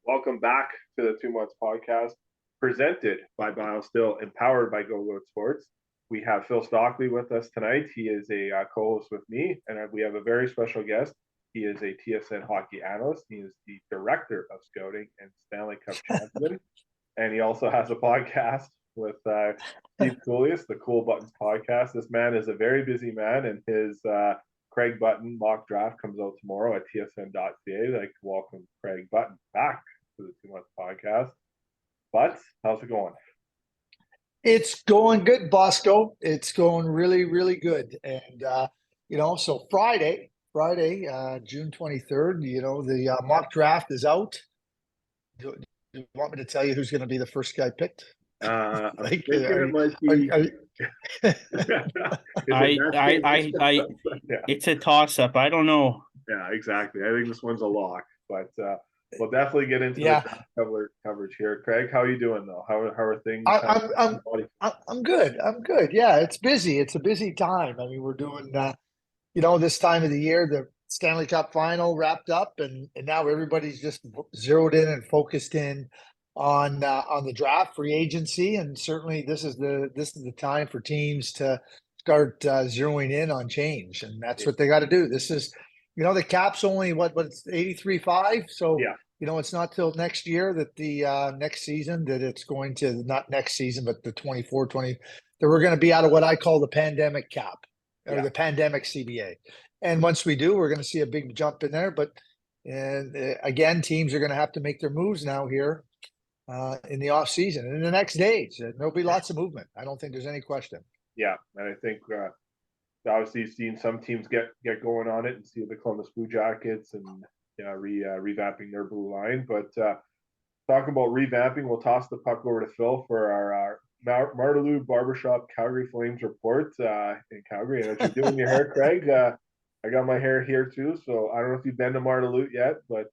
Welcome back to the 2 Months Podcast, presented by BioStill, empowered by Go Goat Sports. We have Phil Stockley with us tonight. He is a co-host with me, and we have a very special guest. He is a TSN hockey analyst. He is the director of scouting and Stanley Cup champion, and he also has a podcast with Steve Coolius, the Cool Buttons podcast. This man is a very busy man, and his Craig Button mock draft comes out tomorrow at tsn.ca. I'd like to welcome Craig Button back to the 2 Months Podcast. But how's it going? It's going good, Bosco. It's going really, really good. And, so Friday, June 23rd, the mock draft is out. Do you want me to tell you who's going to be the first guy picked? I'm thinking it might be. It's a toss-up. I don't know. Yeah, exactly. I think this one's a lock, but we'll definitely get into the coverage here. Craig, how are you doing though? How are things? I'm good. I'm good. Yeah, it's busy. It's a busy time. I mean, we're doing, this time of the year, the Stanley Cup final wrapped up, and now everybody's just zeroed in and focused in on the draft, free agency, and certainly this is the time for teams to start zeroing in on change, and that's what they got to do. This is, the cap's only it's 83.5, so it's not till next year that the next season that it's going to, not next season, but the 24-20 that we're going to be out of what I call the pandemic cap or the pandemic CBA. And once we do, we're going to see a big jump in there. But again, teams are going to have to make their moves now here in the off season and in the next days. There'll be lots of movement. I don't think there's any question. Yeah, and I think obviously you've seen some teams get going on it and see the Columbus Blue Jackets and revamping their blue line. But talking about revamping, we'll toss the puck over to Phil for our Martelou Barbershop Calgary Flames report in Calgary. And as you're doing your hair, Craig, I got my hair here too. So I don't know if you've been to Martelou yet, but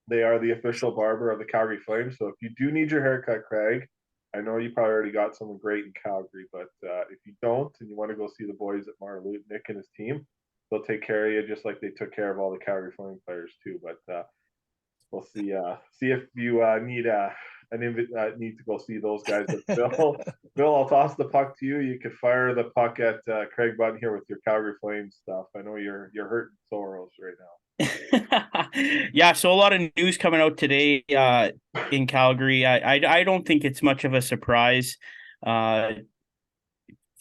they are the official barber of the Calgary Flames. So if you do need your haircut, Craig, I know you probably already got someone great in Calgary, but if you don't and you want to go see the boys at Martelou, Nick and his team, they'll take care of you just like they took care of all the Calgary Flames players too. But we'll see if you need to go see those guys. But Phil, I'll toss the puck to you. You could fire the puck at Craig Button here with your Calgary Flames stuff. I know you're hurting Soros right now. Yeah, so a lot of news coming out today in Calgary. I don't think it's much of a surprise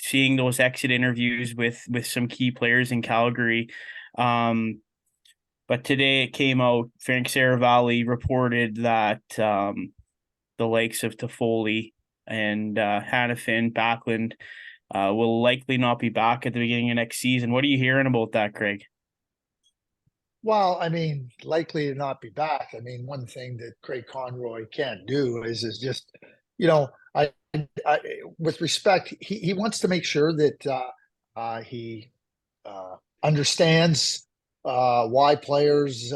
seeing those exit interviews with some key players in Calgary. But today it came out, Frank Saravalli reported that the likes of Toffoli and Hanifin, Backlund will likely not be back at the beginning of next season. What are you hearing about that, Craig? Well, I mean, likely to not be back. I mean, one thing that Craig Conroy can't do is just, I with respect, he wants to make sure that he understands why players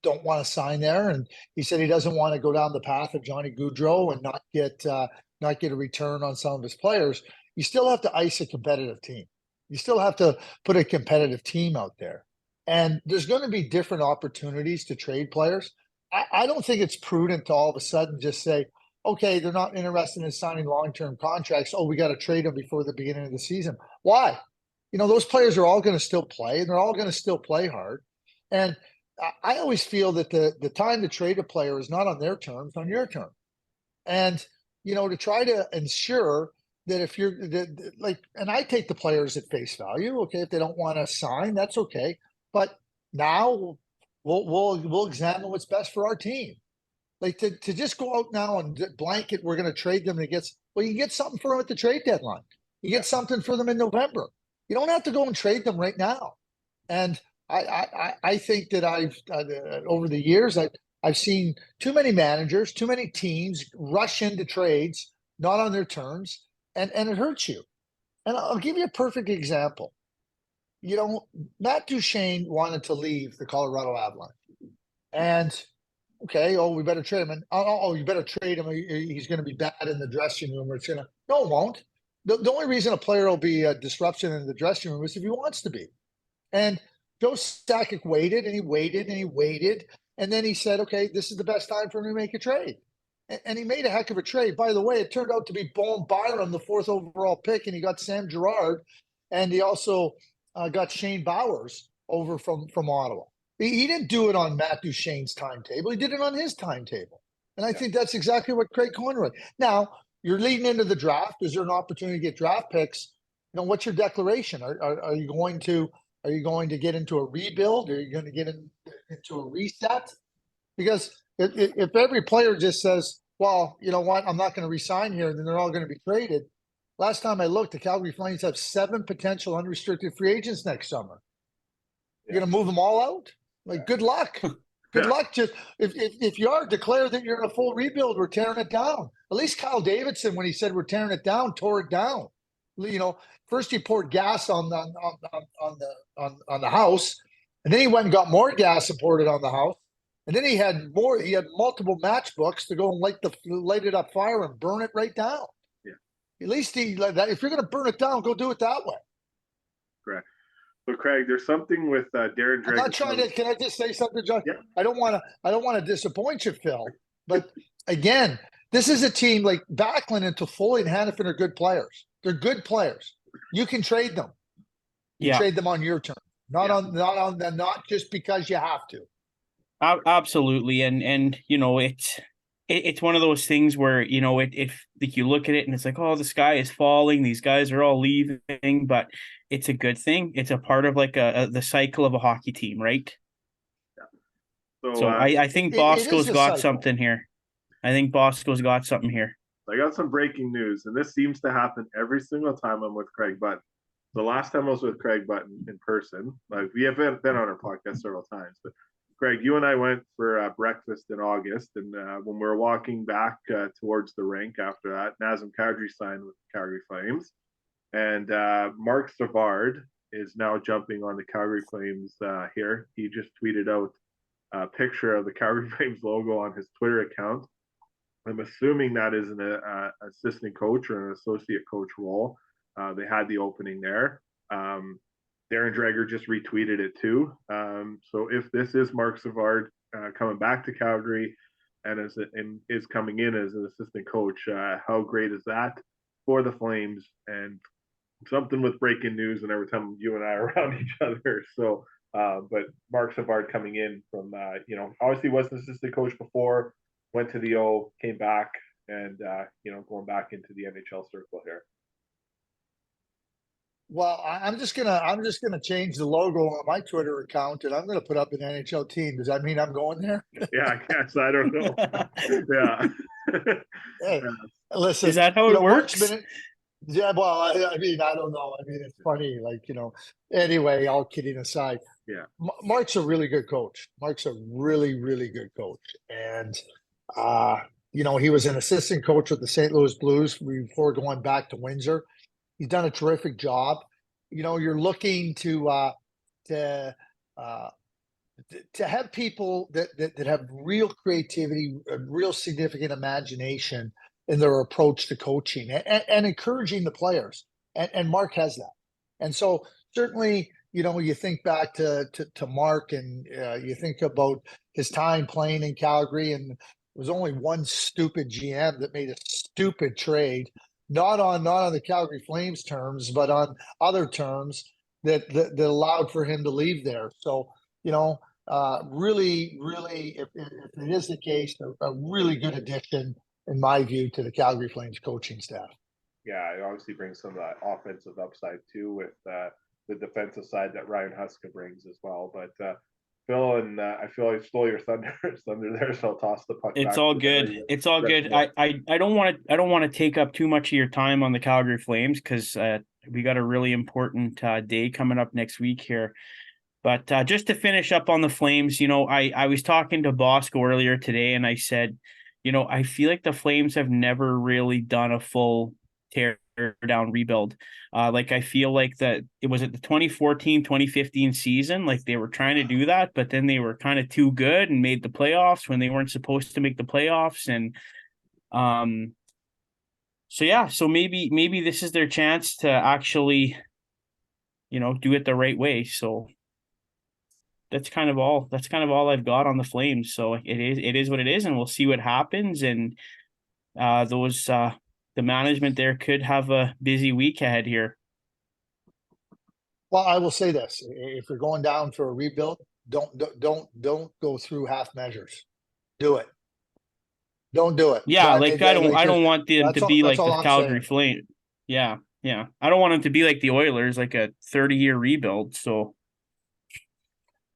don't want to sign there, and he said he doesn't want to go down the path of Johnny Gaudreau and not get a return on some of his players. You still have to ice a competitive team. You still have to put a competitive team out there. And there's going to be different opportunities to trade players. I don't think it's prudent to all of a sudden just say, okay, they're not interested in signing long-term contracts. Oh, we got to trade them before the beginning of the season. Why? Those players are all going to still play, and they're all going to still play hard. And I always feel that the time to trade a player is not on their terms, on your term. And, to try to ensure that if you're and I take the players at face value, okay, if they don't want to sign, that's okay. But now we'll examine what's best for our team. Like to just go out now and blanket, we're going to trade them you get something for them at the trade deadline. You get something for them in November. You don't have to go and trade them right now. And I think that I've over the years I've seen too many managers, too many teams rush into trades not on their terms, and it hurts you. And I'll give you a perfect example. Matt Duchene wanted to leave the Colorado Avalanche. And, okay, we better trade him. And, you better trade him. He's going to be bad in the dressing room. No, it won't. The only reason a player will be a disruption in the dressing room is if he wants to be. And Joe Sakic waited, and he waited, and he waited. And then he said, okay, this is the best time for him to make a trade. And he made a heck of a trade. By the way, it turned out to be Bowen Byram, the 4th overall pick, and he got Sam Girard, and he also got Shane Bowers over from Ottawa. He didn't do it on Matt Duchene's timetable. He did it on his timetable. And I think that's exactly what Craig Conroy. Now, you're leading into the draft. Is there an opportunity to get draft picks? What's your declaration? Are you going to get into a rebuild? Are you going to get into a reset? Because if every player just says, well, you know what, I'm not going to resign here, then they're all going to be traded. Last time I looked, the Calgary Flames have 7 potential unrestricted free agents next summer. You're going to move them all out? Good luck. Good luck. Just if you are, declare that you're in a full rebuild. We're tearing it down. At least Kyle Davidson, when he said we're tearing it down, tore it down. First he poured gas on the house, and then he went and got more gas and poured it on the house. And then he had multiple matchbooks to go and light it up fire and burn it right down. Yeah. At least if you're going to burn it down, go do it that way. Correct. So Craig, there's something with Darren Dreger. I'm not trying to. Can I just say something, John? Yeah. I don't want to disappoint you, Phil. But again, this is a team like Backlund and Toffoli and Hanifin are good players. They're good players. You can trade them. You trade them on your terms, not just because you have to. Absolutely, and it's one of those things where like you look at it and it's like, oh, the sky is falling, these guys are all leaving, but it's a good thing. It's a part of like the cycle of a hockey team, right? Yeah. So I think Bosco's got cycle. something here. I think Bosco's got something here. I got some breaking news, and this seems to happen every single time I'm with Craig Button. The last time I was with Craig Button in person, like we have been on our podcast several times, but Craig, you and I went for breakfast in August, and when we were walking back towards the rink after that, Nazem Kadri signed with the Calgary Flames, and Mark Savard is now jumping on the Calgary Flames here. He just tweeted out a picture of the Calgary Flames logo on his Twitter account. I'm assuming that is an assistant coach or an associate coach role. They had the opening there. Darren Dreger just retweeted it too. So if this is Mark Savard coming back to Calgary and is coming in as an assistant coach, how great is that for the Flames? And something with breaking news, and every time you and I are around each other. So, but Mark Savard coming in from, obviously was an assistant coach before, went to the O, came back, and going back into the NHL circle here. Well, I'm just gonna change the logo on my Twitter account, and I'm gonna put up an NHL team. Does that mean I'm going there? Yeah, I guess. I don't know. Yeah. Hey, listen, is that how it works? Yeah, well, I mean, I don't know. I mean, it's funny, Anyway, all kidding aside, yeah, Mark's a really good coach. Mark's a really, really good coach, and he was an assistant coach with the St. Louis Blues before going back to Windsor. He's done a terrific job. You're looking to have people that have real creativity, a real significant imagination in their approach to coaching and encouraging the players. And Mark has that. And so certainly, you think back to Mark, and you think about his time playing in Calgary, and there was only one stupid GM that made a stupid trade. Not on the Calgary Flames terms, but on other terms that allowed for him to leave there. So, really, if it is the case, a really good addition, in my view, to the Calgary Flames coaching staff. Yeah, it obviously brings some of that offensive upside too, with the defensive side that Ryan Huska brings as well. But Phil, and I feel I stole your thunder there, so I'll toss the puck. It's all good. It's all good. I don't want to take up too much of your time on the Calgary Flames, because we got a really important day coming up next week here. But just to finish up on the Flames, I was talking to Bosco earlier today, and I said, I feel like the Flames have never really done a full tear down rebuild. I feel like that it was at the 2014-2015 season, like they were trying to do that, but then they were kind of too good and made the playoffs when they weren't supposed to make the playoffs. And so maybe this is their chance to actually do it the right way. So that's kind of all I've got on the Flames. So it is what it is, and we'll see what happens. And the management there could have a busy week ahead here. Well, I will say this: if you're going down for a rebuild, don't go through half measures. Do it. Don't do it. Yeah, like I don't want them to be that's like all the I'm Calgary saying. Flame. Yeah, yeah. I don't want them to be like the Oilers, like a 30-year rebuild. So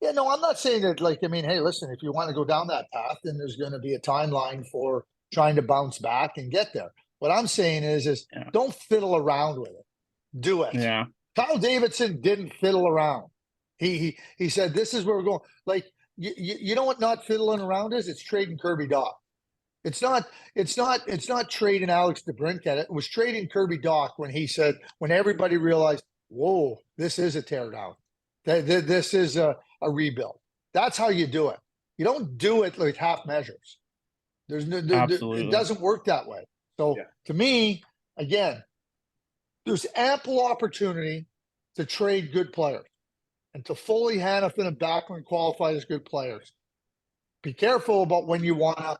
Yeah, no, I'm not saying that. Like, I mean, hey, listen, if you want to go down that path, then there's going to be a timeline for trying to bounce back and get there. What I'm saying is yeah, don't fiddle around with it. Do it. yeah, Kyle Davidson didn't fiddle around. He said, "This is where we're going." Like, you know what? Not fiddling around is it's trading Kirby Dach. It's not trading Alex DeBrincat. It was trading Kirby Dach when he said, when everybody realized, whoa, this is a teardown. This is a rebuild. That's how you do it. You don't do it like half measures. It absolutely. doesn't work that way. So Yeah. to me, again, there's ample opportunity to trade good players and to Foley, Hannafin, and Backlund qualify as good players. Be careful about when you wanna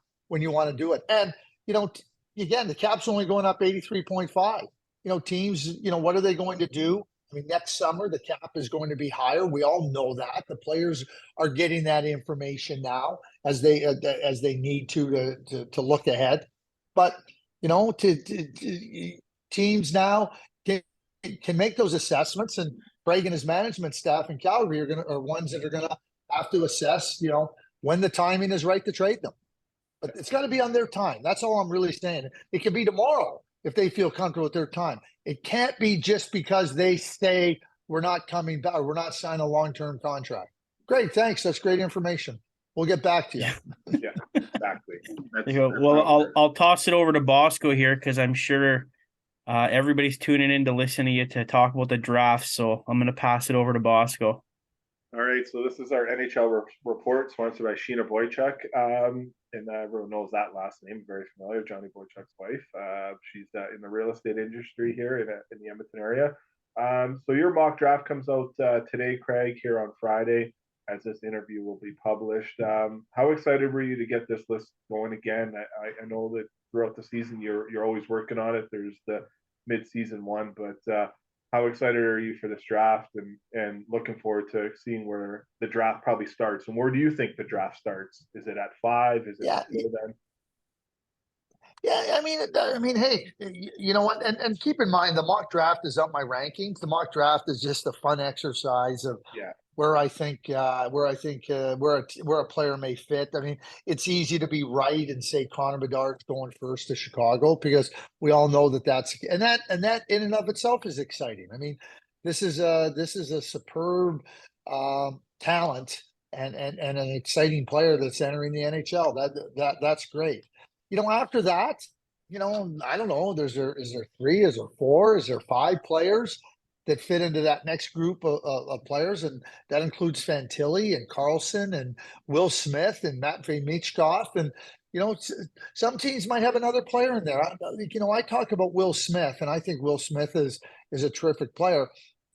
do it. And again, the cap's only going up 83.5. Teams, what are they going to do? I mean, next summer the cap is going to be higher. We all know that. The players are getting that information now as they need to look ahead. But teams now can make those assessments, and Craig and his management staff in Calgary are ones that are gonna have to assess, when the timing is right to trade them. But it's got to be on their time. That's all I'm really saying. It can be tomorrow if they feel comfortable with their time. It can't be just because they say we're not coming back or we're not signing a long-term contract. Great, thanks. That's great information. We'll get back to you. Yeah, exactly. Well, I'll toss it over to Bosco here because I'm sure everybody's tuning in to listen to you to talk about the draft. So I'm going to pass it over to Bosco. All right, so this is our NHL report sponsored by Sheena Boychuk. And everyone knows that last name, very familiar, Johnny Boychuk's wife. She's in the real estate industry here in the Edmonton area. So your mock draft comes out today, Craig, here on Friday, as this interview will be published. How excited were you to get this list going again? I know that throughout the season you're always working on it. There's the mid-season one, but how excited are you for this draft and looking forward to seeing where the draft probably starts? And where do you think the draft starts? Is it at 5? Is it before then? Yeah, I mean, hey, you know what? And keep in mind, the mock draft is up my rankings. The mock draft is just a fun exercise of where I think where a player may fit. I mean, it's easy to be right and say Connor Bedard's going first to Chicago because we all know that in and of itself is exciting. I mean, this is a superb talent and an exciting player that's entering the NHL. That's great. After that, I don't know. Is there 3? Is there 4? Is there 5 players that fit into that next group of players? And that includes Fantilli and Carlson and Will Smith and Matvei Michkov. And, some teams might have another player in there. I talk about Will Smith, and I think Will Smith is a terrific player.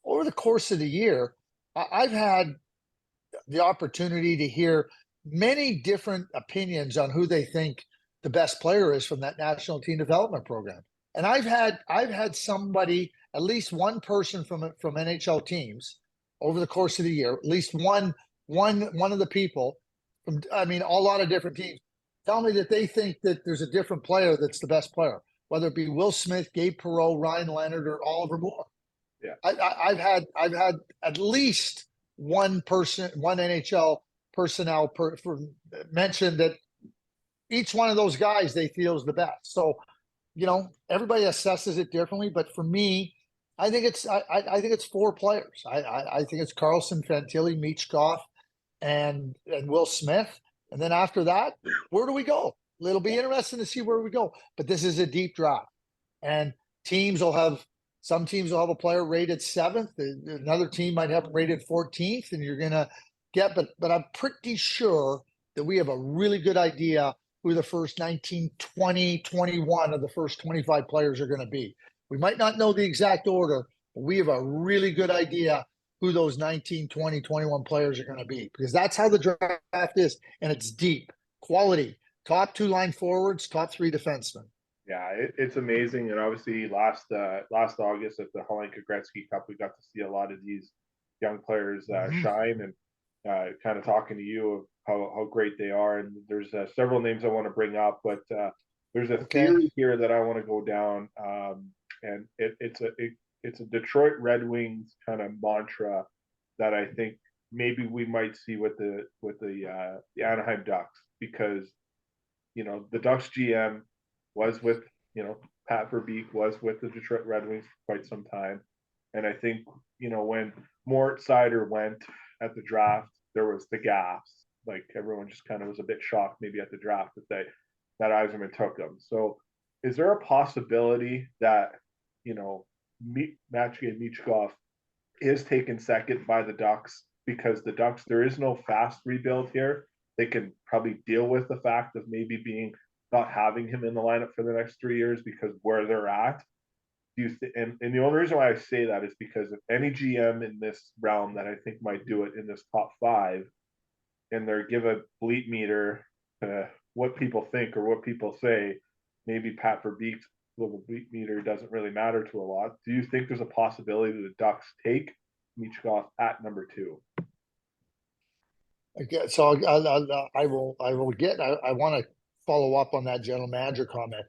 Over the course of the year, I've had the opportunity to hear many different opinions on who they think the best player is from that national team development program. And I've had somebody, at least one person from NHL teams over the course of the year, at least one of the people from, a lot of different teams, tell me that they think that there's a different player that's the best player, whether it be Will Smith, Gabe Perreault, Ryan Leonard, or Oliver Moore. Yeah. I've had at least one NHL personnel mention that each one of those guys they feel is the best. So, everybody assesses it differently, but for me, I think it's 4 players. I think it's Carlson, Fantilli, Michkov, and Will Smith. And then after that, where do we go? It'll be interesting to see where we go. But this is a deep draft, and some teams will have a player rated 7th. Another team might have rated 14th, and you're gonna get. But I'm pretty sure that we have a really good idea who the first 19, 20, 21 of the first 25 players are going to be. We might not know the exact order, but we have a really good idea who those 19, 20, 21 players are going to be, because that's how the draft is. And it's deep, quality, top 2 line forwards, top 3 defensemen. Yeah, it's amazing. And obviously last August at the Hlinka Gretzky Cup, we got to see a lot of these young players shine, and kind of talking to you of how great they are. And there's several names I want to bring up, but there's a theory here that I want to go down. And it's a Detroit Red Wings kind of mantra that I think maybe we might see with the Anaheim Ducks, because the Ducks GM was with Pat Verbeek was with the Detroit Red Wings for quite some time, and I think when Mort Seider went at the draft, there was the gaps. Like everyone just kind of was a bit shocked maybe at the draft that Yzerman took him. So is there a possibility that Matvei Michkov is taken second by the Ducks, because the Ducks, there is no fast rebuild here. They can probably deal with the fact of maybe not having him in the lineup for the next 3 years because where they're at. And the only reason why I say that is because if any GM in this realm that I think might do it in this top 5, and they're give a bleep meter what people think or what people say, maybe Pat Verbeek's little bleep meter doesn't really matter to a lot. Do you think there's a possibility that the Ducks take Michkov at number 2? Okay, so I want to follow up on that general manager comment.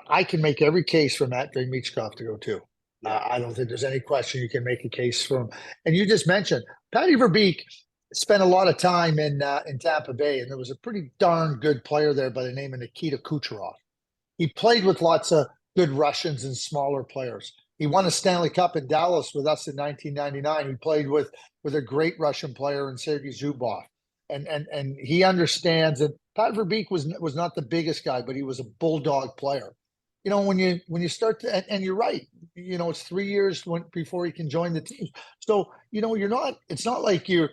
I can make every case for Matvei Michkov to go too. Yeah. I don't think there's any question you can make a case for him. And you just mentioned Patty Verbeek spent a lot of time in Tampa Bay, and there was a pretty darn good player there by the name of Nikita Kucherov. He played with lots of good Russians and smaller players. He won a Stanley Cup in Dallas with us in 1999. He played with a great Russian player in Sergei Zubov, and he understands. And Pat Verbeek was not the biggest guy, but he was a bulldog player. When you start to, and you're right. It's 3 years before he can join the team. So you're not. It's not like you're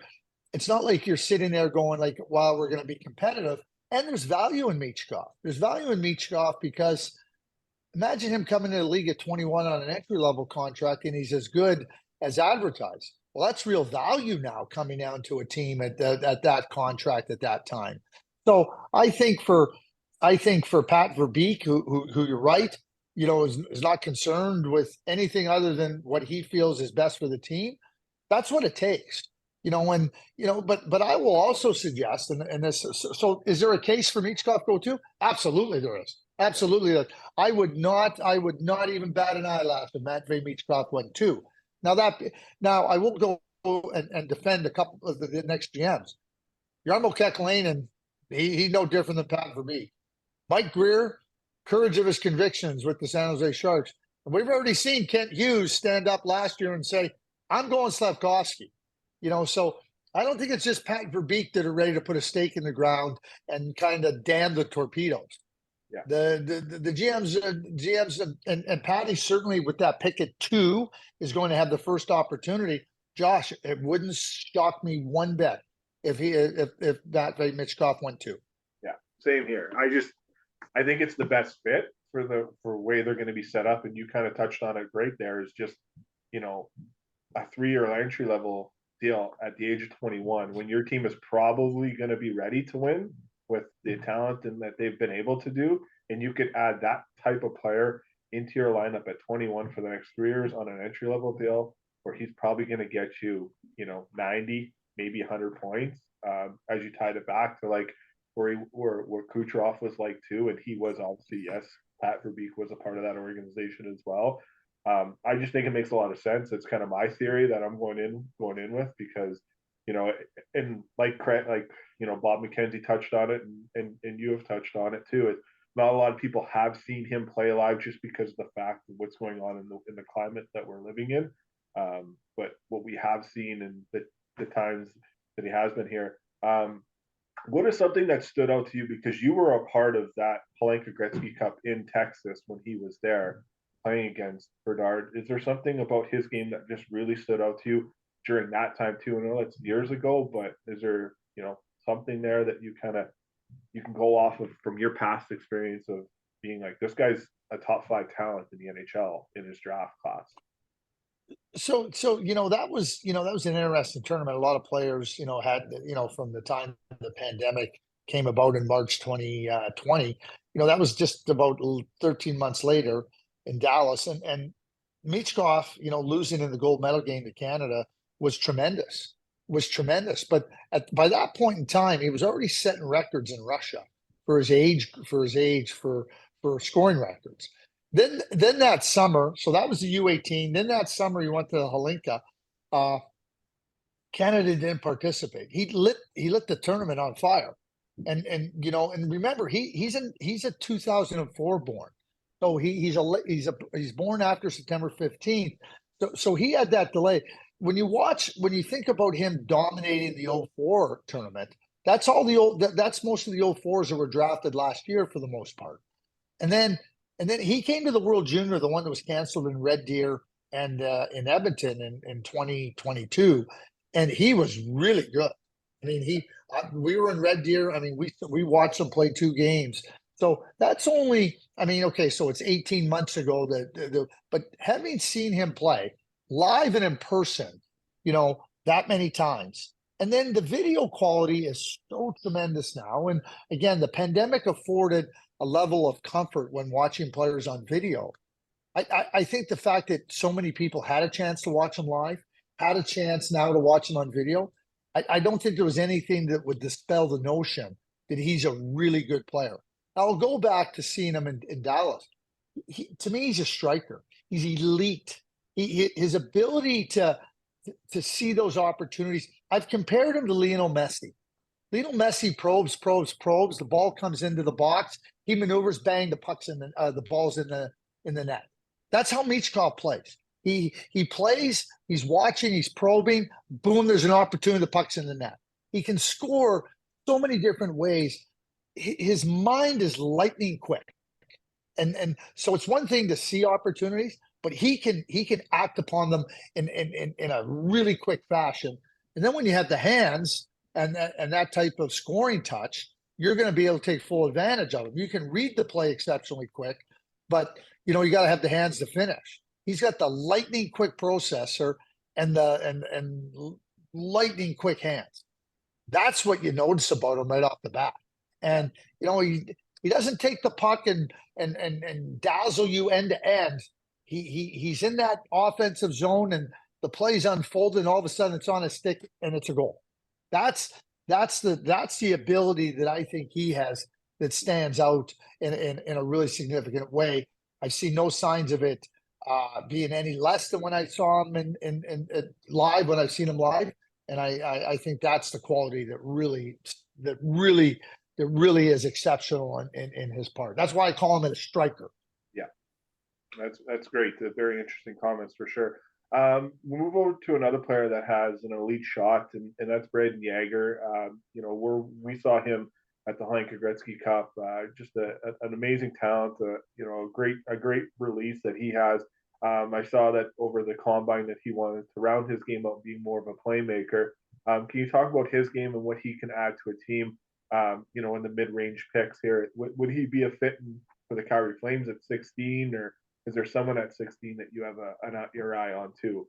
sitting there going like, "Wow, we're going to be competitive." And there's value in Michkov. There's value in Michkov because imagine him coming into the league at 21 on an entry-level contract, and he's as good as advertised. Well, that's real value now coming down to a team at that contract at that time. So I think for Pat Verbeek, who you're right, is not concerned with anything other than what he feels is best for the team. That's what it takes. But I will also suggest, and this, so is there a case for Michkov go to? Absolutely there is. Absolutely. I would not even bat an eyelash if Matvei Michkov went 2. Now I will go and defend a couple of the next GMs. Jarmo Kekalainen, he's no different than Pat Verbeek. Mike Greer, courage of his convictions with the San Jose Sharks. And we've already seen Kent Hughes stand up last year and say, I'm going Slavkovsky. So I don't think it's just Pat Verbeek that are ready to put a stake in the ground and kind of damn the torpedoes. Yeah. The GMs and Patty certainly with that pick at 2 is going to have the first opportunity. Josh, it wouldn't shock me one bit if Matvei Michkov went 2. Yeah, same here. I think it's the best fit for way they're going to be set up, and you kind of touched on it great there. Is just a 3-year entry level deal at the age of 21 when your team is probably going to be ready to win with the talent and that they've been able to do, and you could add that type of player into your lineup at 21 for the next 3 years on an entry level deal where he's probably going to get you 90 maybe 100 points as you tied it back to like where Kucherov was like too, and he was obviously, yes, Pat Verbeek was a part of that organization as well. I just think it makes a lot of sense. It's kind of my theory that I'm going in with because, and like Bob McKenzie touched on it, and you have touched on it too. Not a lot of people have seen him play live just because of the fact of what's going on in the climate that we're living in. But what we have seen in the times that he has been here, what is something that stood out to you because you were a part of that Hlinka Gretzky Cup in Texas when he was there playing against Bedard? Is there something about his game that just really stood out to you during that time too? I know that's years ago, but is there something there that you can go off of from your past experience of being like, this guy's a top 5 talent in the NHL in his draft class? So that was an interesting tournament. A lot of players had from the time the pandemic came about in March 2020. That was just about 13 months later in Dallas, and Michkov, losing in the gold medal game to Canada was tremendous. But by that point in time, he was already setting records in Russia for his age, for scoring records. Then that summer, so that was the U18. Then that summer, he went to Halinka. Canada didn't participate. He lit the tournament on fire, and remember he's a 2004 born, so he's born after September 15th. So he had that delay. When you think about him dominating the 04 tournament, that's most of the 04s that were drafted last year for the most part, and then he came to the World Junior, the one that was canceled in Red Deer and in Edmonton in 2022, and he was really good. I mean, we were in Red Deer. I mean, we watched him play 2 games. So that's only, I mean, okay, so it's 18 months ago but having seen him play live and in person, that many times, and then the video quality is so tremendous now. And again, the pandemic afforded a level of comfort when watching players on video. I think the fact that so many people had a chance to watch him live, had a chance now to watch him on video, I don't think there was anything that would dispel the notion that he's a really good player. I'll go back to seeing him in Dallas. To me, he's a striker. He's elite. His ability to see those opportunities. I've compared him to Lionel Messi. Lionel Messi probes. The ball comes into the box. He maneuvers, bang, the puck's in the ball's in the net. That's how Michkov plays. He plays, he's watching, he's probing, boom, there's an opportunity, the puck's in the net. He can score so many different ways. His mind is lightning quick. And so it's one thing to see opportunities, but he can act upon them in a really quick fashion. And then when you have the hands and that type of scoring touch, you're going to be able to take full advantage of them. You can read the play exceptionally quick, but you got to have the hands to finish. He's got the lightning quick processor and lightning quick hands. That's what you notice about him right off the bat. And he doesn't take the puck and dazzle you end to end. He's in that offensive zone and the play's unfolded and all of a sudden it's on a stick and it's a goal. That's the ability that I think he has that stands out in a really significant way. I see no signs of it being any less than when I saw him in live, when I've seen him live. And I think that's the quality that really is exceptional in his part. That's why I call him a striker. Yeah, that's great. Very interesting comments for sure. We'll move over to another player that has an elite shot, and that's Braden Yager. We saw him at the Heinke Gretzky Cup. Just an amazing talent. A great release that he has. I saw that over the combine that he wanted to round his game up, being more of a playmaker. Can you talk about his game and what he can add to a team? In the mid-range picks here, would he be a fit for the Calgary Flames at 16, or is there someone at 16 that you have your eye on too?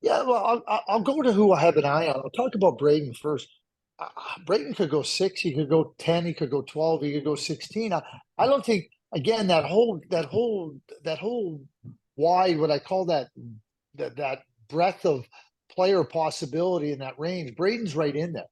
Yeah, well, I'll go to who I have an eye on. I'll talk about Braden first. Braden could go 6, he could go 10, he could go 12, he could go 16. I don't think, again, that whole wide, what I call that breadth of player possibility in that range, Braden's right in there.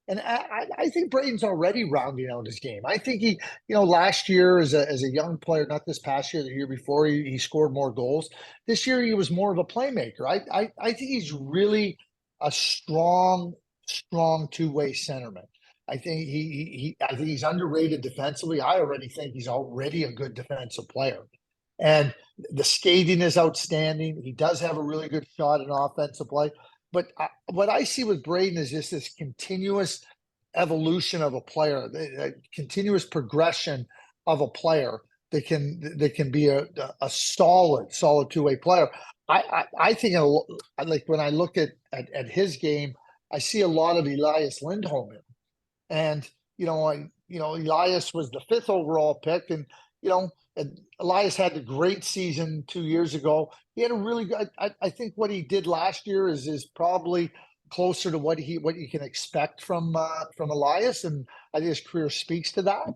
And I think Braden's already rounding out his game. I think he, last year as a young player, not this past year, the year before, he scored more goals. This year he was more of a playmaker. I think he's really a strong two-way centerman. I think I think he's underrated defensively. I already think he's already a good defensive player. And the skating is outstanding. He does have a really good shot in offensive play. But what I see with Braden is just this continuous evolution of a player, a continuous progression of a player that can be a solid two-way player. I think like when I look at his game, I see a lot of Elias Lindholm in him. And Elias was the 5th overall pick, and And Elias had a great season 2 years ago. He had a really good. I think what he did last year is probably closer to what you can expect from Elias, and I think his career speaks to that.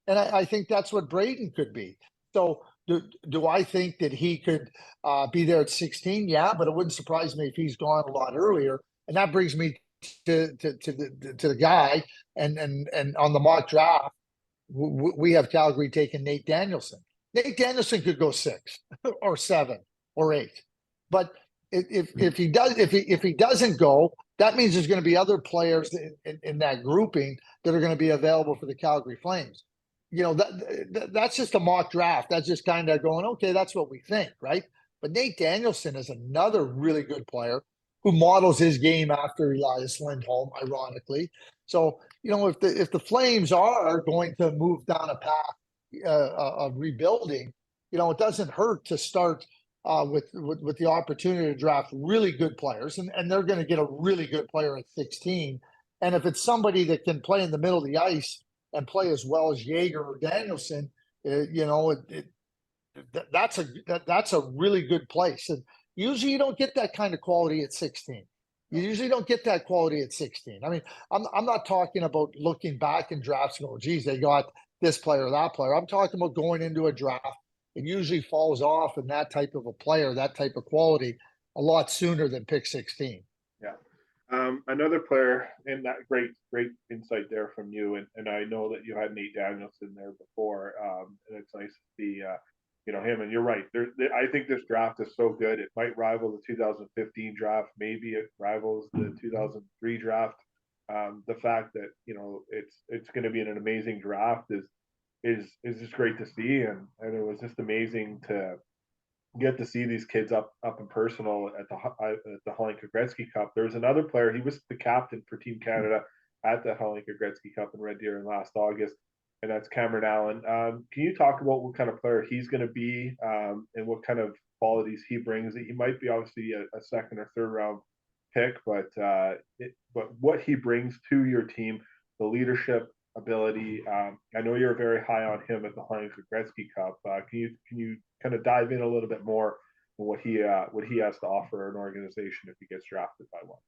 And I think that's what Braden could be. So do I think that he could be there at 16? Yeah, but it wouldn't surprise me if he's gone a lot earlier. And that brings me to the guy and on the mock draft, we have Calgary taking Nate Danielson. Nate Danielson could go 6 or 7 or 8, but if he doesn't go, that means there's going to be other players in that grouping that are going to be available for the Calgary Flames. That's just a mock draft. That's just kind of going, okay, that's what we think, right? But Nate Danielson is another really good player who models his game after Elias Lindholm, ironically. So, if the Flames are going to move down a path of rebuilding, it doesn't hurt to start with the opportunity to draft really good players, and they're going to get a really good player at 16. And if it's somebody that can play in the middle of the ice and play as well as Jaeger or Danielson, that's a really good place. And usually you don't get that kind of quality at 16. You usually don't get that quality at 16. I mean, I'm not talking about looking back in drafts and go, geez, they got this player or that player. I'm talking about going into a draft. It usually falls off in that type of a player, that type of quality, a lot sooner than pick 16. Yeah. Another player, and that great insight there from you. And I know that you had Nate Danielson there before. And it's nice to see, him. And you're right. I think this draft is so good. It might rival the 2015 draft. Maybe it rivals the 2003 draft. The fact that, it's going to be an amazing draft is just great to see. And it was just amazing to get to see these kids up and personal at the Hlinka Gretzky Cup. There's another player. He was the captain for Team Canada at the Hlinka Gretzky Cup in Red Deer in last August, and that's Cameron Allen. Can you talk about what kind of player he's going to be and what kind of qualities he brings? He might be obviously a second or third round pick, but what he brings to your team, the leadership ability. I know you're very high on him at the Hlinka Gretzky Cup. Can you kind of dive in a little bit more on what he has to offer an organization if he gets drafted by one?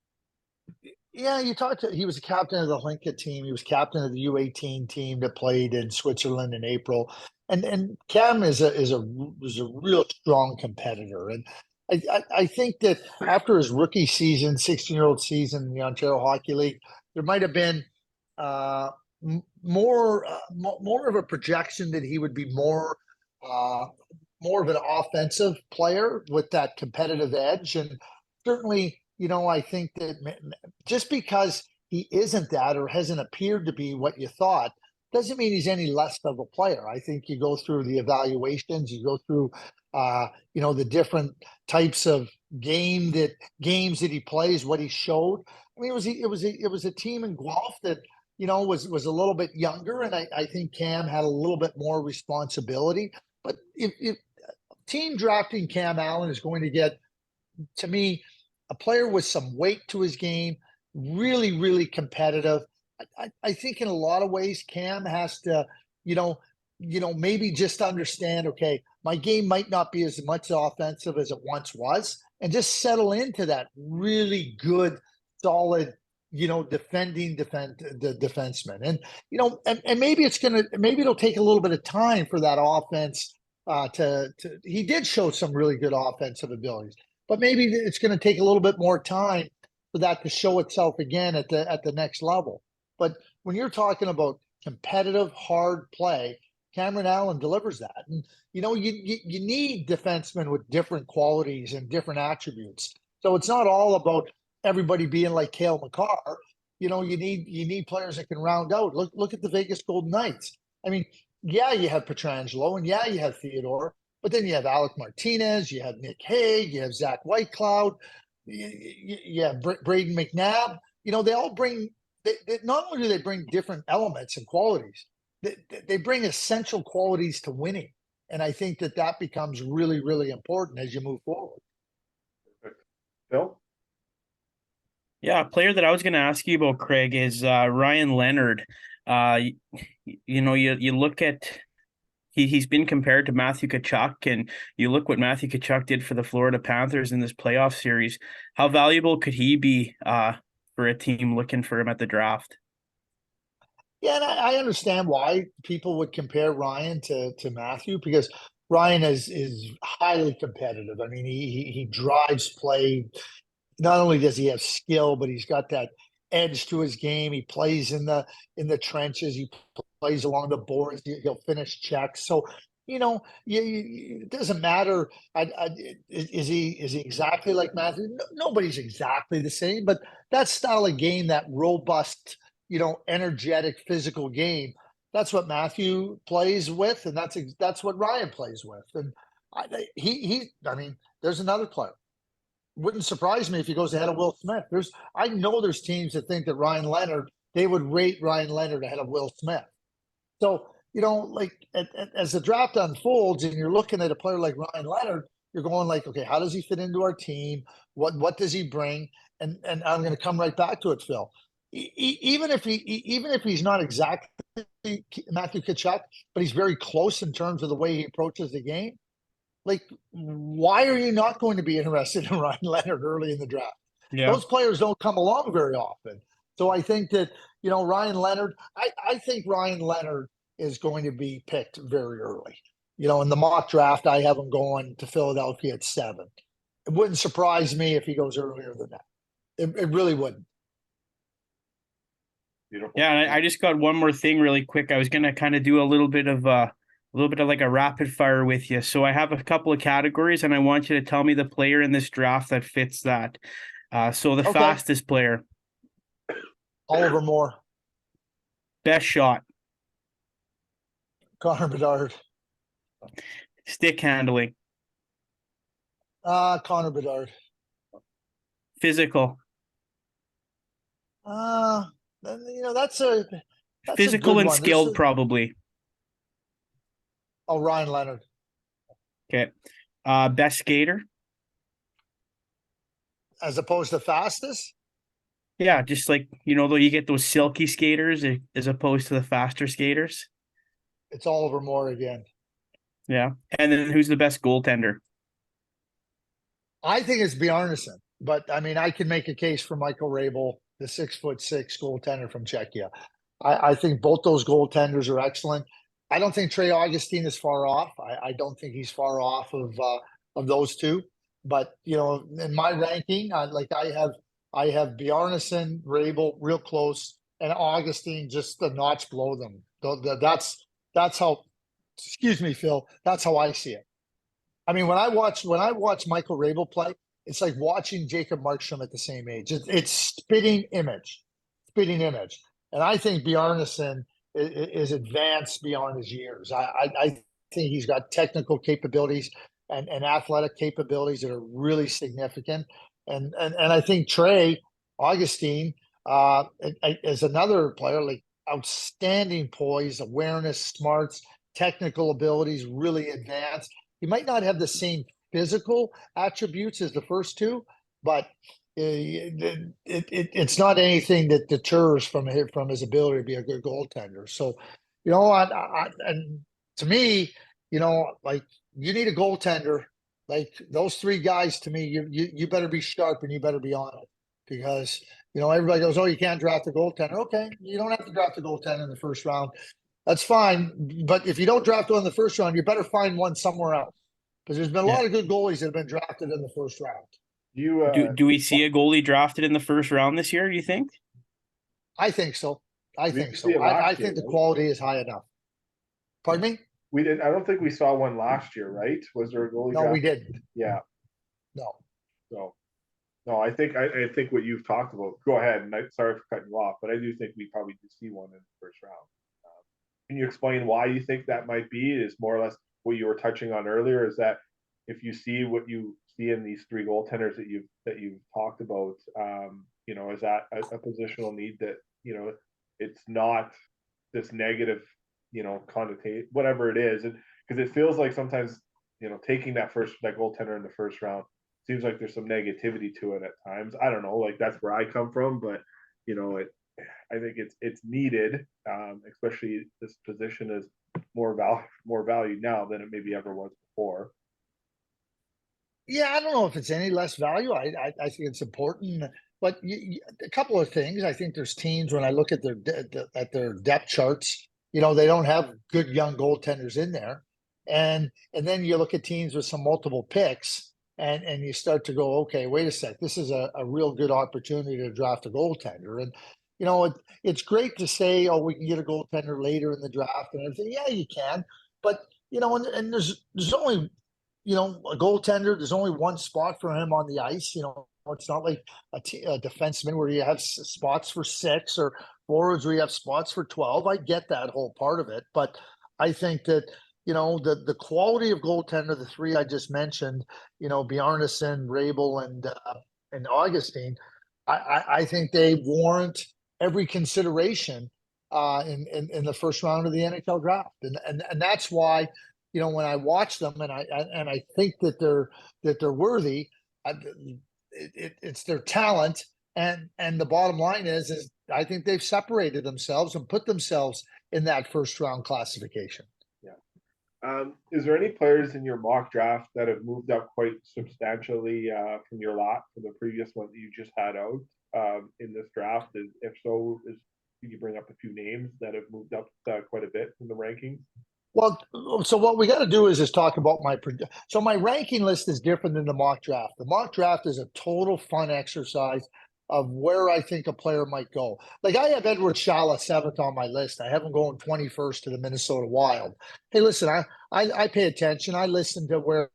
Yeah, he was a captain of the Hlinka team. He was captain of the U18 team that played in Switzerland in April. And Cam is a real strong competitor. And I think that after his rookie season, 16-year-old season in the Ontario Hockey League, there might have been more of a projection that he would be more of an offensive player with that competitive edge. And certainly, I think that just because he isn't that or hasn't appeared to be what you thought doesn't mean he's any less of a player. I think you go through the evaluations, you go through the different types of games that he plays, what he showed. I mean, it was a team in Guelph that was a little bit younger, and I think Cam had a little bit more responsibility. But if team drafting Cam Allen is going to get, to me, a player with some weight to his game, really, really competitive. I think in a lot of ways, Cam has to, maybe just understand, okay, my game might not be as much offensive as it once was, and just settle into that really good, solid, defending the defenseman. And, and maybe it'll take a little bit of time for that offense he did show some really good offensive abilities, but maybe it's going to take a little bit more time for that to show itself again at the next level. But when you're talking about competitive, hard play, Cameron Allen delivers that. And, you need defensemen with different qualities and different attributes. So it's not all about everybody being like Cale Makar. You need players that can round out. Look at the Vegas Golden Knights. I mean, yeah, you have Pietrangelo, and yeah, you have Theodore, but then you have Alec Martinez, you have Nick Hague, you have Zach Whitecloud, you have Braden McNabb. They all bring. Not only do they bring different elements and qualities, they bring essential qualities to winning, and I think that becomes really, really important as you move forward. Phil? Yeah, a player that I was going to ask you about, Craig, is Ryan Leonard. You look at he's been compared to Matthew Tkachuk, and you look what Matthew Tkachuk did for the Florida Panthers in this playoff series. How valuable could he be for a team looking for him at the draft? Yeah, and I understand why people would compare Ryan to Matthew, because Ryan is highly competitive. I mean, he drives play. Not only does he have skill, but he's got that edge to his game. He plays in the trenches. He plays along the boards. He'll finish checks. So it doesn't matter. Is he exactly like Matthew? No, nobody's exactly the same, but that style of game, that robust, energetic, physical game, that's what Matthew plays with, and that's what Ryan plays with. And I mean, there's another player. Wouldn't surprise me if he goes ahead of Will Smith. I know there's teams that think that Ryan Leonard, they would rate Ryan Leonard ahead of Will Smith. So, like as the draft unfolds and you're looking at a player like Ryan Leonard, you're going like, okay, how does he fit into our team? What does he bring? And I'm going to come right back to it, Phil. Even if he's not exactly Matthew Tkachuk, but he's very close in terms of the way he approaches the game. Like, why are you not going to be interested in Ryan Leonard early in the draft? Yeah. Those players don't come along very often. So I think that, Ryan Leonard, I think Ryan Leonard is going to be picked very early. In the mock draft, I have him going to Philadelphia at 7. It wouldn't surprise me if he goes earlier than that. It really wouldn't. Beautiful. Yeah, and I just got one more thing really quick. I was gonna kind of do a little bit of like a rapid fire with you. So I have a couple of categories, and I want you to tell me the player in this draft that fits that. So the fastest player, Oliver Moore, best shot, Connor Bedard, stick handling, Connor Bedard, physical, that's a physical good and one. skilled, probably. Ryan Leonard. Okay. Best skater. As opposed to fastest? Yeah, just like, though you get those silky skaters as opposed to the faster skaters. It's Oliver Moore again. Yeah. And then who's the best goaltender? I think it's Bjarnason, but I mean, I can make a case for Michael Rabel, the 6'6" goaltender from Czechia. I think both those goaltenders are excellent. I don't think Trey Augustine is far off. I don't think he's far off of those two. But in my ranking, I have Bjarnason, Rabel real close, and Augustine just a notch below them. That's how. Excuse me, Phil. That's how I see it. I mean, when I watch Michael Rabel play, it's like watching Jacob Markstrom at the same age. It's spitting image. And I think Bjarnason is advanced beyond his years. I think he's got technical capabilities and athletic capabilities that are really significant. And I think Trey Augustine is another player, like outstanding poise, awareness, smarts, technical abilities, really advanced. He might not have the same physical attributes as the first two, but it's not anything that deters from his ability to be a good goaltender. So, and to me, like, you need a goaltender. Like, those three guys, to me, you better be sharp and you better be on it, because everybody goes, oh, you can't draft a goaltender. Okay, you don't have to draft a goaltender in the first round. That's fine. But if you don't draft one in the first round, you better find one somewhere else, because there's been a lot of good goalies that have been drafted in the first round. Do we see a goalie drafted in the first round this year, do you think? I think so. I think the quality is high enough. Pardon me? We didn't. I don't think we saw one last year, right? Was there a goalie? No, we didn't. Yeah. No. No. I think what you've talked about. Go ahead, and sorry for cutting you off, but I do think we probably do see one in the first round. Can you explain why you think that might be? Is more or less what you were touching on earlier. Is that if you see what you see in these three goaltenders that you've talked about, is that a positional need that it's not this negative, connotate whatever it is, because it feels like sometimes taking that goaltender in the first round seems like there's some negativity to it at times. I don't know, like that's where I come from, but I think it's needed, especially this position is more value now than it maybe ever was before. Yeah, I don't know if it's any less value. I think it's important, but a couple of things. I think there's teams when I look at their depth charts, they don't have good young goaltenders in there, and then you look at teams with some multiple picks, and you start to go, okay, wait a sec, this is a real good opportunity to draft a goaltender, and it's great to say, oh, we can get a goaltender later in the draft and everything. Yeah, you can, but and there's only a goaltender, there's only one spot for him on the ice. It's not like a defenseman where you have spots for 6 or forwards where you have spots for 12. I get that whole part of it. But I think that, the quality of goaltender, the three I just mentioned, Bjarnason, Rabel, and Augustine, I think they warrant every consideration in the first round of the NHL draft. And that's why, when I watch them and I think that they're worthy, it's their talent, and the bottom line is I think they've separated themselves and put themselves in that first round classification. Yeah. Is there any players in your mock draft that have moved up quite substantially from the previous one that you just had out in this draft? If so, can you bring up a few names that have moved up quite a bit in the rankings? Well, so what we got to do is talk about my ranking list is different than the mock draft. The mock draft is a total fun exercise of where I think a player might go. Like I have Edward Shala 7th on my list. I have him going 21st to the Minnesota Wild. Hey, listen, I pay attention. I listen to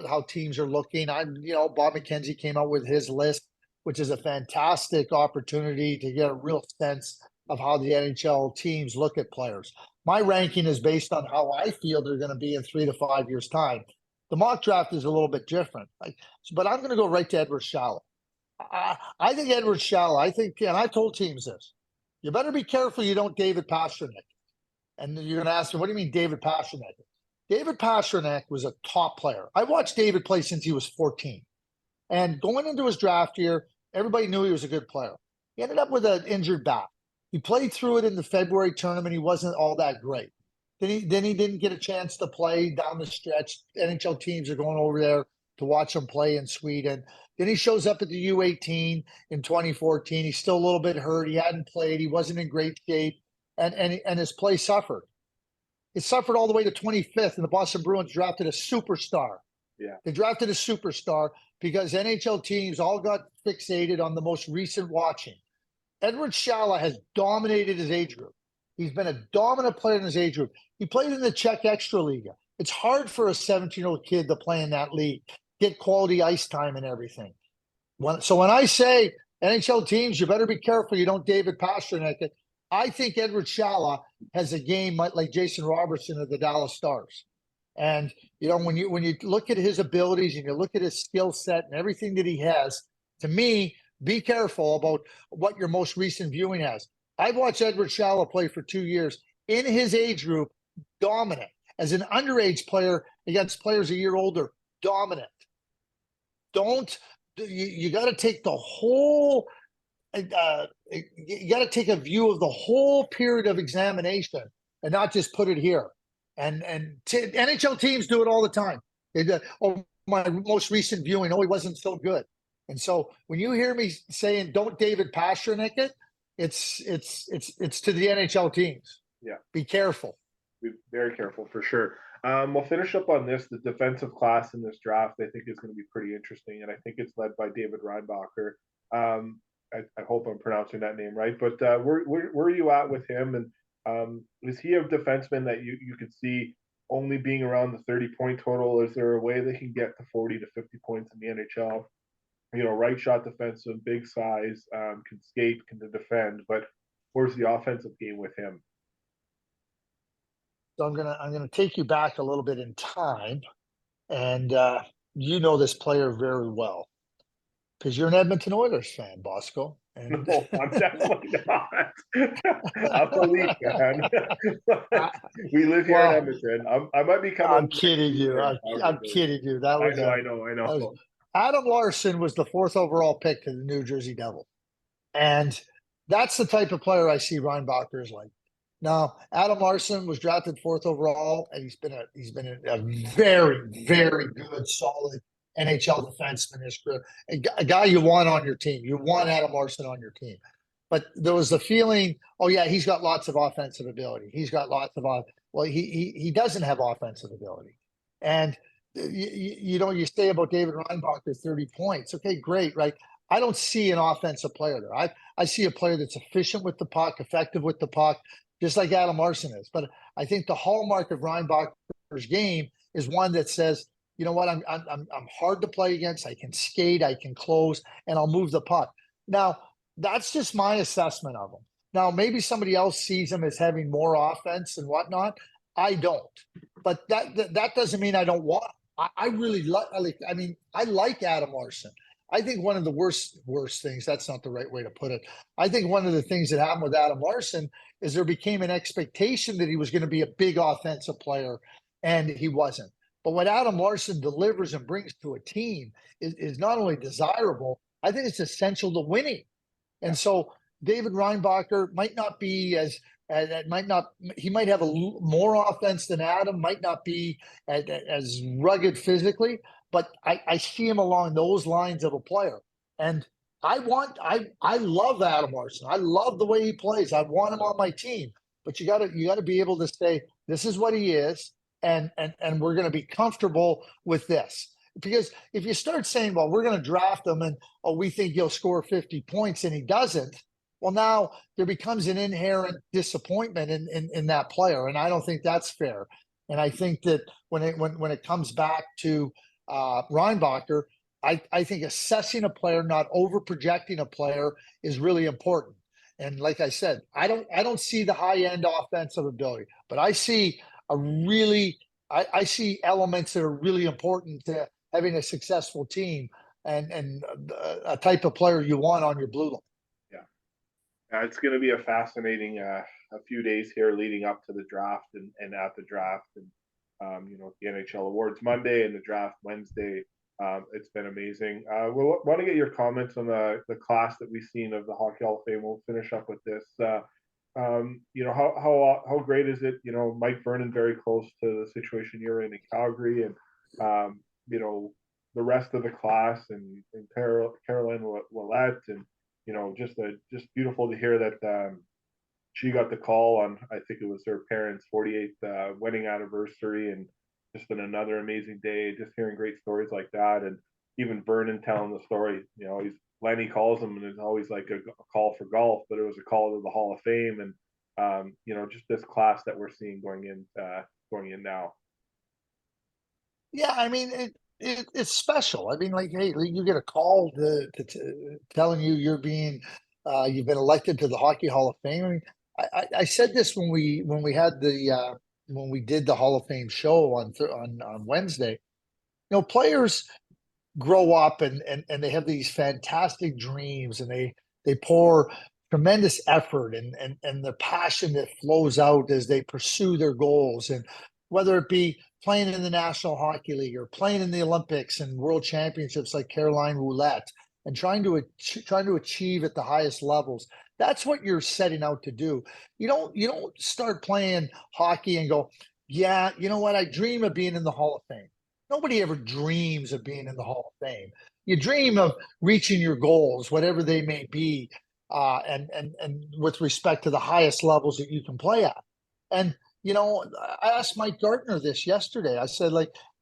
how teams are looking. Bob McKenzie came out with his list, which is a fantastic opportunity to get a real sense of how the NHL teams look at players. My ranking is based on how I feel they're going to be in 3 to 5 years' time. The mock draft is a little bit different, but I'm going to go right to Edward Shala. I think Edward Shala, and I told teams this, you better be careful you don't David Pastrnak. And you're going to ask me, what do you mean David Pastrnak? David Pastrnak was a top player. I watched David play since he was 14. And going into his draft year, everybody knew he was a good player. He ended up with an injured back. He played through it in the February tournament. He wasn't all that great. Then he didn't get a chance to play down the stretch. NHL teams are going over there to watch him play in Sweden. Then he shows up at the U18 in 2014. He's still a little bit hurt. He hadn't played. He wasn't in great shape, and his play suffered. It suffered all the way to 25th, and the Boston Bruins drafted a superstar. Yeah, they drafted a superstar because NHL teams all got fixated on the most recent watching. Edward Shala has dominated his age group. He's been a dominant player in his age group. He played in the Czech Extraliga. It's hard for a 17-year-old kid to play in that league, get quality ice time and everything. So when I say NHL teams, you better be careful you don't David Pastrnak it. I think Edward Shala has a game like Jason Robertson of the Dallas Stars. And when you look at his abilities and you look at his skill set and everything that he has, to me, be careful about what your most recent viewing has. I've watched Edward Shala play for 2 years in his age group, dominant. As an underage player against players a year older, dominant. You got to take the whole, you got to take a view of the whole period of examination and not just put it here. And NHL teams do it all the time. My most recent viewing, he wasn't so good. And so when you hear me saying don't David Pastrnak it, it's to the NHL teams. Yeah. Be careful. Be very careful for sure. We'll finish up on this. The defensive class in this draft, I think, is going to be pretty interesting, and I think it's led by David Reinbacher. I hope I'm pronouncing that name right. But where are you at with him? And is he a defenseman that you could see only being around the 30-point total? Is there a way they can get to 40 to 50 points in the NHL? Right shot defensive, big size, can skate, can defend, but where's the offensive game with him? So I'm gonna take you back a little bit in time, and this player very well because you're an Edmonton Oilers fan, Bosco. And no, I'm definitely not. I'm a Leaf fan. We live here in Edmonton. I might be coming. I'm kidding you. I'm kidding you. That was I know. Adam Larson was the 4th overall pick to the New Jersey Devils. And that's the type of player I see Reinbacher is like. Now, Adam Larson was drafted 4th overall, and he's been a very, very good, solid NHL defenseman in his career. A guy you want on your team. You want Adam Larson on your team. But there was the feeling, oh yeah, he's got lots of offensive ability. He's got lots of well, he doesn't have offensive ability. And you say about David Reinbacher, 30 points. Okay, great, right? I don't see an offensive player there. I see a player that's efficient with the puck, effective with the puck, just like Adam Larson is. But I think the hallmark of Reinbacher's game is one that says, you know what, I'm hard to play against. I can skate, I can close, and I'll move the puck. Now, that's just my assessment of him. Now, maybe somebody else sees him as having more offense and whatnot. I don't. But that doesn't mean I don't want him. I really like. I mean, I like Adam Larson. I think one of the worst things, that's not the right way to put it. I think one of the things that happened with Adam Larson is there became an expectation that he was going to be a big offensive player, and he wasn't. But what Adam Larson delivers and brings to a team is not only desirable, I think it's essential to winning. And so David Reinbacher might not be he might have more offense than Adam, might not be as rugged physically, but I see him along those lines of a player. And I love Adam Larson. I love the way he plays. I want him on my team. But you gotta be able to say, this is what he is, and we're gonna be comfortable with this. Because if you start saying, well, we're going to draft him and, oh, we think he'll score 50 points and he doesn't, well, now there becomes an inherent disappointment in that player. And I don't think that's fair. And I think that when it comes back to Reinbacher, I think assessing a player, not over projecting a player, is really important. And like I said, I don't see the high end offensive ability, but I see I see elements that are really important to having a successful team and a type of player you want on your blue line. It's going to be a fascinating a few days here leading up to the draft and at the draft, and the NHL awards Monday and the draft Wednesday. It's been amazing. We'll want to get your comments on the class that we've seen of the Hockey Hall of Fame. We'll finish up with this. How great is it? Mike Vernon very close to the situation you're in Calgary, and the rest of the class and Caroline Ouellette, and just beautiful to hear that she got the call on, I think it was her parents' 48th wedding anniversary, and just been another amazing day. Just hearing great stories like that, and even Vernon telling the story. Lenny calls him, and it's always like a call for golf, but it was a call to the Hall of Fame, and just this class that we're seeing going in now. Yeah, I mean, it's special. I mean, like, hey, you get a call to telling you've been elected to the Hockey Hall of Fame. I mean, I said this when we did the Hall of Fame show on Wednesday. Players grow up and they have these fantastic dreams, and they pour tremendous effort and the passion that flows out as they pursue their goals, and whether it be playing in the National Hockey League or playing in the Olympics and World Championships like Caroline Ouellette, and trying to achieve at the highest levels. That's what you're setting out to do. You don't start playing hockey and go, yeah, you know what? I dream of being in the Hall of Fame. Nobody ever dreams of being in the Hall of Fame. You dream of reaching your goals, whatever they may be, and with respect to the highest levels that you can play at. And I asked Mike Gartner this yesterday. I said,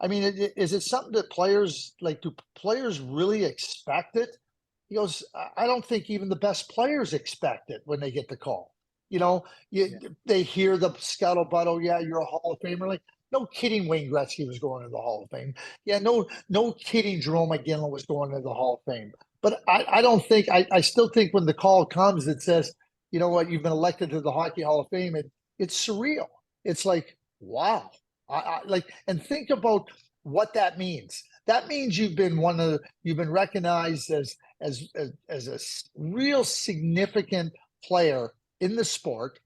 is it something that do players really expect it? He goes, I don't think even the best players expect it when they get the call. They hear the scuttlebutt, oh yeah, you're a Hall of Famer. Like, no kidding, Wayne Gretzky was going to the Hall of Fame. Yeah, no kidding, Jerome McGinley was going to the Hall of Fame. But I still think when the call comes, it says, you know what, you've been elected to the Hockey Hall of Fame, and it's surreal. It's like, wow. And think about what that means. That means you've been recognized as a real significant player in the sport,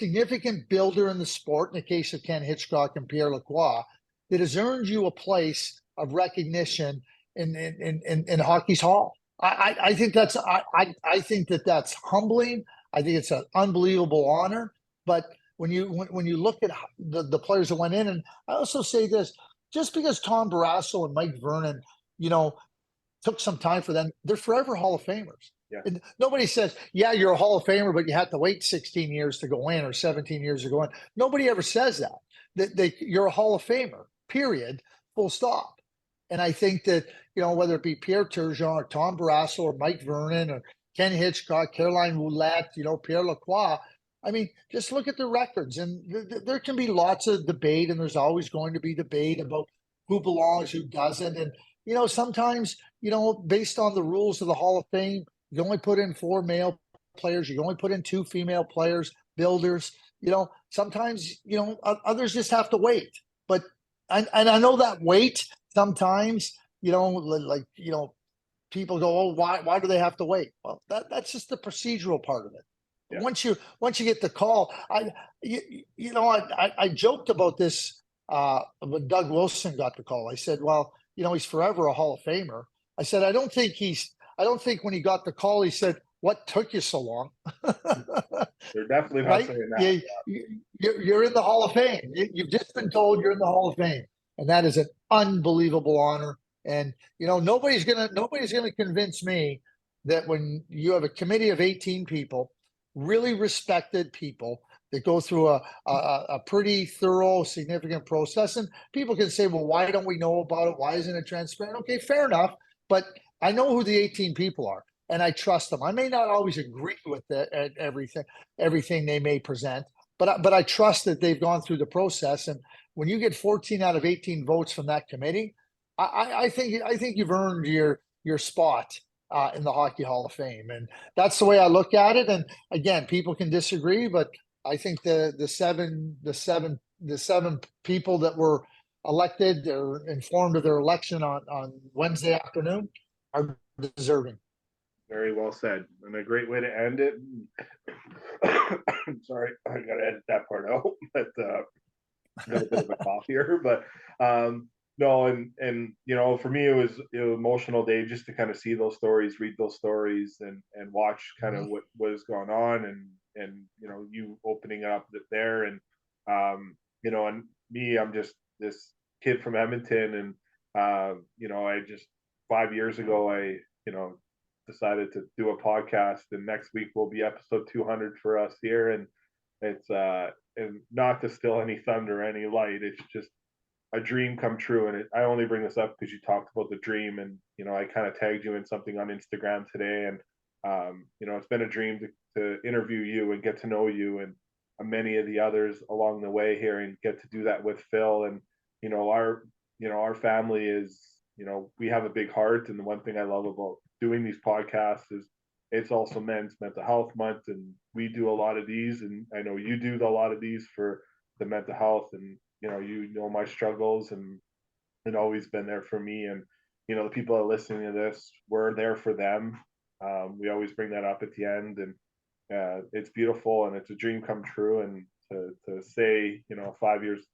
significant builder in the sport, in the case of Ken Hitchcock and Pierre Lacroix, that has earned you a place of recognition in Hockey's Hall. I think that's humbling. I think it's an unbelievable honor. But when you look at the players that went in, and I also say this, just because Tom Barrasso and Mike Vernon, took some time for them, they're forever Hall of Famers. Yeah. And nobody says, yeah, you're a Hall of Famer, but you had to wait 16 years to go in or 17 years to go in. Nobody ever says that. You're a Hall of Famer, period, full stop. And I think that, whether it be Pierre Turgeon or Tom Barrasso or Mike Vernon or Ken Hitchcock, Caroline Roulette, Pierre Lacroix, I mean, just look at the records. And there can be lots of debate, and there's always going to be debate about who belongs, who doesn't. And, sometimes, based on the rules of the Hall of Fame, you only put in 4 male players. You only put in 2 female players, builders. Sometimes, others just have to wait. But and I know that wait sometimes, people go, oh, why do they have to wait? Well, that's just the procedural part of it. Yeah. Once you get the call, I joked about this when Doug Wilson got the call. I said, well, he's forever a Hall of Famer. I said, I don't think when he got the call, he said, what took you so long? They're definitely not right? saying that. You're in the Hall of Fame. You've just been told you're in the Hall of Fame. And that is an unbelievable honor. And, nobody's gonna convince me that when you have a committee of 18 people, really respected people that go through a pretty thorough, significant process. And people can say, well, why don't we know about it? Why isn't it transparent? Okay, fair enough. But I know who the 18 people are, and I trust them. I may not always agree with everything they may present, but I trust that they've gone through the process. And when you get 14 out of 18 votes from that committee, I think you've earned your spot in the Hockey Hall of Fame. And that's the way I look at it. And again, people can disagree, but I think the seven people that were elected or informed of their election on Wednesday afternoon are deserving. Very well said, and a great way to end it. Sorry, I gotta edit that part out. But got a bit of a cough here, but no, and for me it was an emotional day just to kind of see those stories, read those stories, and watch kind of what was going on, and you opening up there, and and me, I'm just this kid from Edmonton, and I just 5 years ago I decided to do a podcast, and next week will be episode 200 for us here, and it's and not to steal any thunder or any light, it's just a dream come true. And I only bring this up because you talked about the dream, and I kind of tagged you in something on Instagram today, and it's been a dream to interview you and get to know you and many of the others along the way here, and get to do that with Phil. And our family is, we have a big heart, and the one thing I love about doing these podcasts is it's also Men's Mental Health Month, and we do a lot of these, and I know you do a lot of these for the mental health, and my struggles, and always been there for me, and the people that are listening to this, we're there for them. We always bring that up at the end, and it's beautiful, and it's a dream come true. And to say 5 years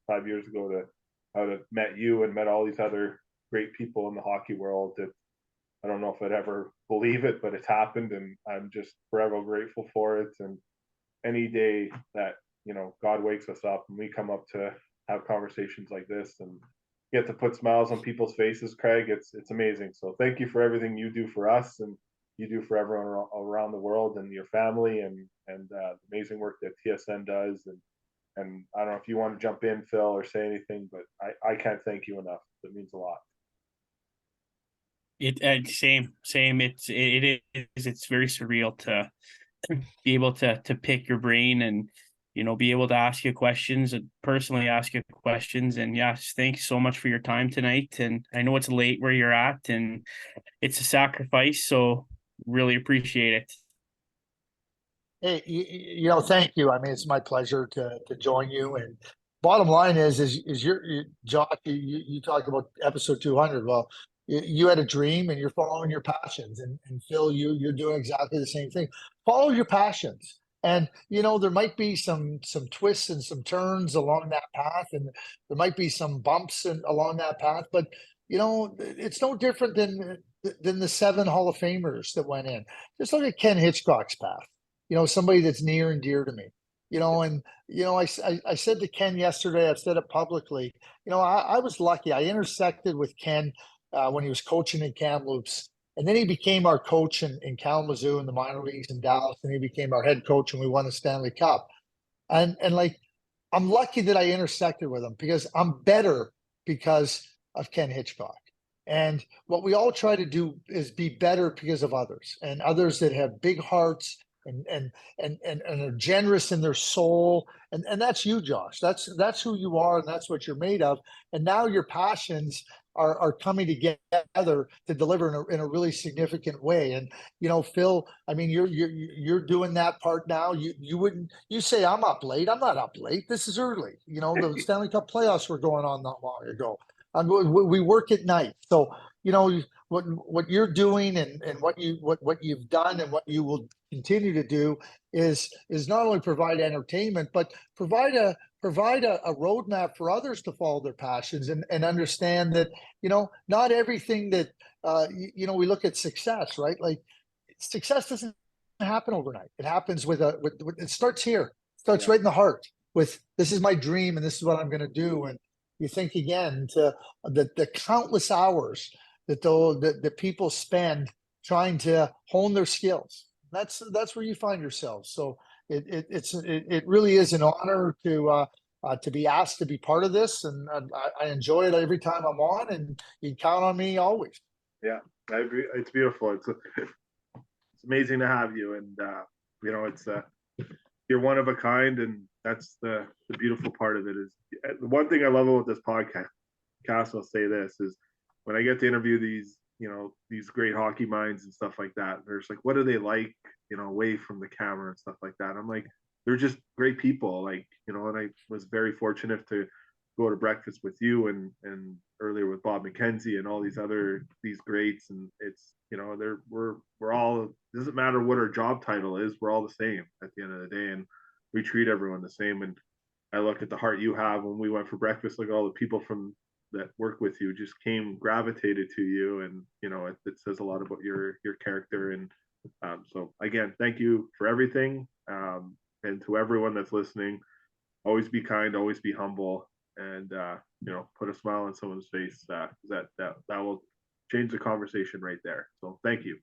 ago that I would have met you and met all these other great people in the hockey world, that I don't know if I'd ever believe it, but it's happened, and I'm just forever grateful for it. And any day that God wakes us up and we come up to have conversations like this and get to put smiles on people's faces, Craig, it's amazing. So thank you for everything you do for us, and you do for everyone around the world, and your family, and the amazing work that TSN does. And I don't know if you want to jump in, Phil, or say anything, but I can't thank you enough. It means a lot. Same. It's very surreal to be able to pick your brain and be able to ask you questions and personally ask you questions. And yes, thanks so much for your time tonight. And I know it's late where you're at, and it's a sacrifice, so really appreciate it. Hey, thank you. I mean, it's my pleasure to join you. And bottom line is your Jock, you talked about episode 200. Well, you had a dream, and you're following your passions, and Phil, you're doing exactly the same thing. Follow your passions. And there might be some twists and some turns along that path, and there might be some bumps along that path, but it's no different than the 7 Hall of Famers that went in. Just look at Ken Hitchcock's path. Somebody that's near and dear to me. And I said to Ken yesterday, I've said it publicly. I was lucky. I intersected with Ken when he was coaching in Kamloops, and then he became our coach in Kalamazoo in the minor leagues in Dallas, and he became our head coach, and we won the Stanley Cup. And like, I'm lucky that I intersected with him because I'm better because of Ken Hitchcock. And what we all try to do is be better because of others, and others that have big hearts and are generous in their soul. And that's you, Josh. That's who you are, and that's what you're made of. And now your passions are coming together to deliver in a really significant way. And Phil, I mean, you're doing that part now. You say I'm up late. I'm not up late. This is early. The Stanley Cup playoffs were going on not long ago. We work at night, so what you're doing and what you've done and what you will continue to do is not only provide entertainment, but provide a roadmap for others to follow their passions and understand that not everything that we look at success, right? Like, success doesn't happen overnight. It happens with it starts here. It starts right in the heart with, this is my dream and this is what I'm going to do. And you think again to the countless hours that people spend trying to hone their skills. That's where you find yourselves. So it really is an honor to be asked to be part of this, and I enjoy it every time I'm on, and you can count on me always. Yeah, I agree. It's beautiful. It's amazing to have you, and it's you're one of a kind, and that's the beautiful part of it. Is the one thing I love about this podcast. Cass will say this is when I get to interview these great hockey minds and stuff like that. There's like, what are they like, away from the camera and stuff like that. I'm like, they're just great people, like, and I was very fortunate to go to breakfast with you and earlier with Bob McKenzie and all these greats, and it's we're all, doesn't matter what our job title is, we're all the same at the end of the day, and we treat everyone the same. And I look at the heart you have when we went for breakfast, like all the people that work with you just gravitated to you, and it says a lot about your character. And so again, thank you for everything, and to everyone that's listening, always be kind, always be humble, and put a smile on someone's face. That will change the conversation right there. So thank you.